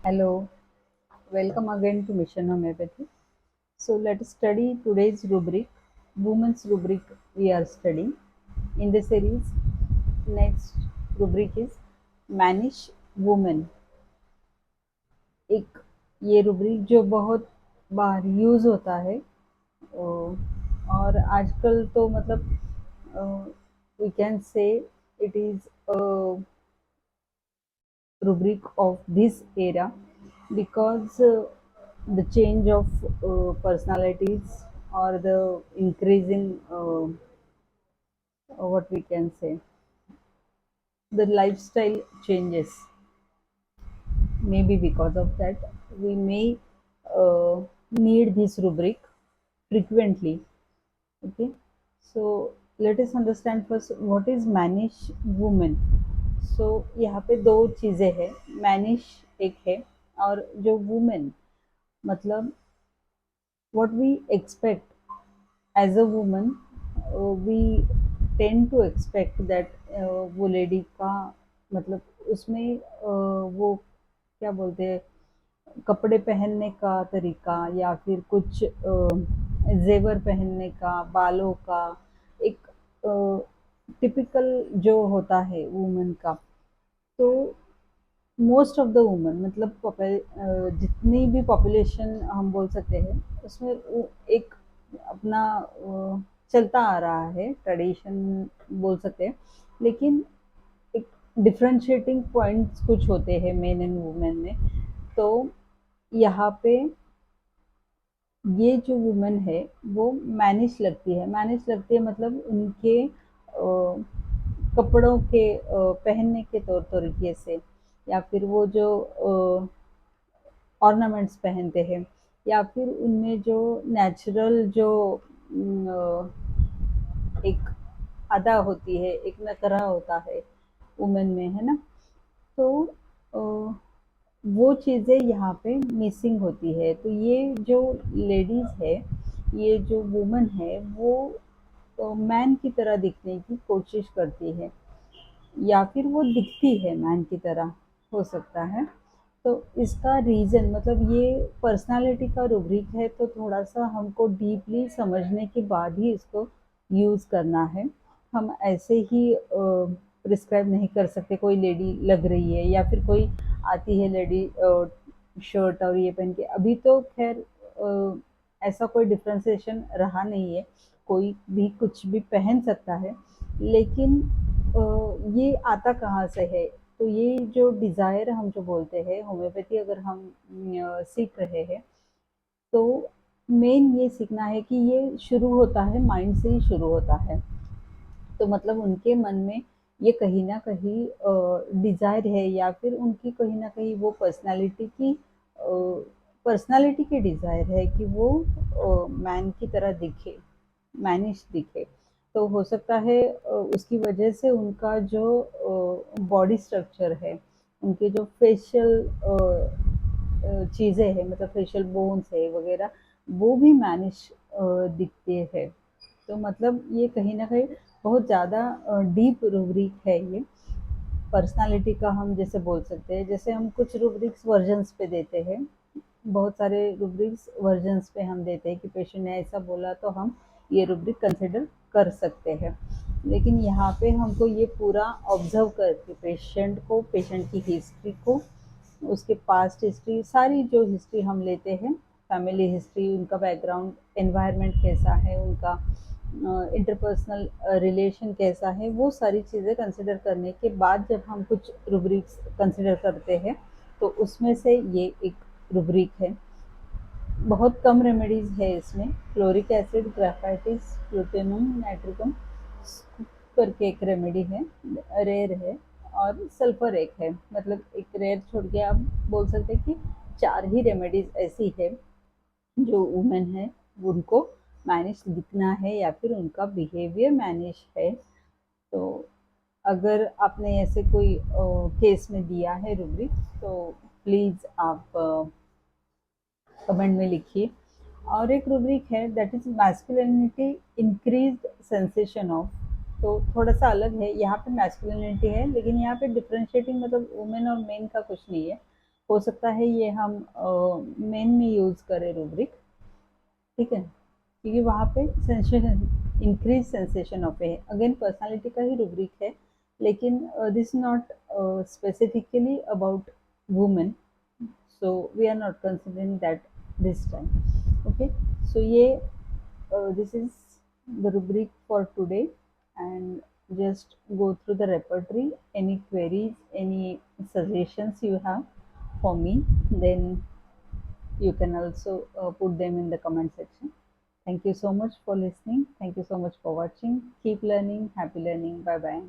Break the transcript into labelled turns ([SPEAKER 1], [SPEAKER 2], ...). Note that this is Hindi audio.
[SPEAKER 1] Hello, welcome again to Mission Homeopathy. So let's study today's rubric, Women's rubric we are studying. In the series, next rubric is Manish Woman. एक ये rubric जो बहुत बार यूज़ होता है और आजकल तो मतलब we can say it is a rubric of this era because the change of personalities or the increasing what we can say the lifestyle changes, maybe because of that we may need this rubric frequently. Okay, so let us understand first what is mannish woman. So यहाँ पे दो चीज़ें हैं, मैनिश एक है और जो वुमेन मतलब what we expect as a woman, we tend to expect that वो लेडी का मतलब उसमें वो क्या बोलते हैं कपड़े पहनने का तरीका या फिर कुछ जेवर पहनने का बालों का एक टिपिकल जो होता है वुमन का। तो मोस्ट ऑफ द वुमन मतलब जितनी भी पॉपुलेशन हम बोल सकते हैं उसमें एक अपना चलता आ रहा है ट्रेडिशन बोल सकते हैं, लेकिन एक डिफरेंशिएटिंग पॉइंट्स कुछ होते हैं मेन एंड वुमेन में। तो यहाँ पे ये जो वुमन है वो मैनिश लगती है मतलब उनके कपड़ों के पहनने के तौर तरीके से या फिर वो जो ऑर्नामेंट्स पहनते हैं या फिर उनमें जो नेचुरल जो एक अदा होती है, एक नखरा होता है वुमेन में, है ना। तो अ, वो चीज़ें यहाँ पे मिसिंग होती है। तो ये जो लेडीज़ है, ये जो वुमन है वो मैन की तरह दिखने की कोशिश करती है या फिर वो दिखती है मैन की तरह, हो सकता है। तो इसका रीज़न मतलब ये पर्सनालिटी का रूब्रिक है, तो थोड़ा-सा हमको डीपली समझने के बाद ही इसको यूज़ करना है। हम ऐसे ही प्रिस्क्राइब नहीं कर सकते, कोई लेडी लग रही है या फिर कोई आती है लेडी शर्ट और ये पहन के। अभी तो ख़ैर ऐसा कोई डिफरेंशिएशन रहा नहीं है, कोई भी कुछ भी पहन सकता है। लेकिन ये आता कहाँ से है? तो ये जो डिज़ायर हम जो बोलते हैं, होम्योपैथी अगर हम सीख रहे हैं, तो मेन ये सीखना है कि ये शुरू होता है माइंड से ही शुरू होता है। तो मतलब उनके मन में ये कहीं न कहीं डिज़ायर है या फिर उनकी कहीं न कहीं वो पर्सनैलिटी की डिज़ायर है कि वो मैन की तरह दिखे, मैनिश दिखे। तो हो सकता है उसकी वजह से उनका जो बॉडी स्ट्रक्चर है, उनके जो फेशियल चीज़ें हैं मतलब फेशियल बोन्स है वगैरह, वो भी मैनिश दिखते हैं। तो मतलब ये कहीं न कहीं बहुत ज़्यादा डीप रूब्रिक है ये, पर्सनैलिटी का हम जैसे बोल सकते हैं। जैसे हम कुछ रूब्रिक्स वर्जन्स पे देते हैं, बहुत सारे रूब्रिक्स वर्जन्स पे हम देते हैं कि पेशेंट ने ऐसा बोला तो हम ये रूब्रिक कंसिडर कर सकते हैं। लेकिन यहाँ पे हमको ये पूरा ऑब्ज़र्व करके पेशेंट की हिस्ट्री को, उसके पास्ट हिस्ट्री, सारी जो हिस्ट्री हम लेते हैं, फैमिली हिस्ट्री, उनका बैकग्राउंड, एनवायरनमेंट कैसा है, उनका इंटरपर्सनल रिलेशन कैसा है, वो सारी चीज़ें कंसिडर करने के बाद जब हम कुछ रूब्रिक्स कंसिडर करते हैं, तो उसमें से ये एक रूब्रिक है। बहुत कम रेमेडीज़ है इसमें, क्लोरिक एसिड, ग्राफाइटिस, प्लूटेनम, नाइट्रिकम करके एक रेमेडी है, रेयर है, और सल्फर एक है। मतलब एक रेयर छोड़ के आप बोल सकते हैं कि 4 ही रेमेडीज़ ऐसी है जो वुमेन है उनको मैनिश दिखना है या फिर उनका बिहेवियर मैनिश है। तो अगर आपने ऐसे कोई केस में दिया है रूब्रिक, तो प्लीज़ आप कमेंट में लिखिए। और एक रूब्रिक है that is masculinity increased sensation of. तो थोड़ा सा अलग है, यहाँ पे मैस्कुलिनिटी है लेकिन यहाँ पे डिफरेंशिएटिंग मतलब वुमेन और मेन का कुछ नहीं है। हो सकता है ये हम मेन में यूज़ करें रूब्रिक, ठीक है, क्योंकि वहाँ पे sensation, increase sensation of A, again personality का ही रूब्रिक है, लेकिन this not specifically about women, so we are not considering that this time. Okay, so this is the rubric for today, and just go through the repertory. Any queries, any suggestions you have for me, then you can also put them in the comment section. Thank you so much for listening. Thank you so much for watching. Keep learning. Happy learning. Bye bye.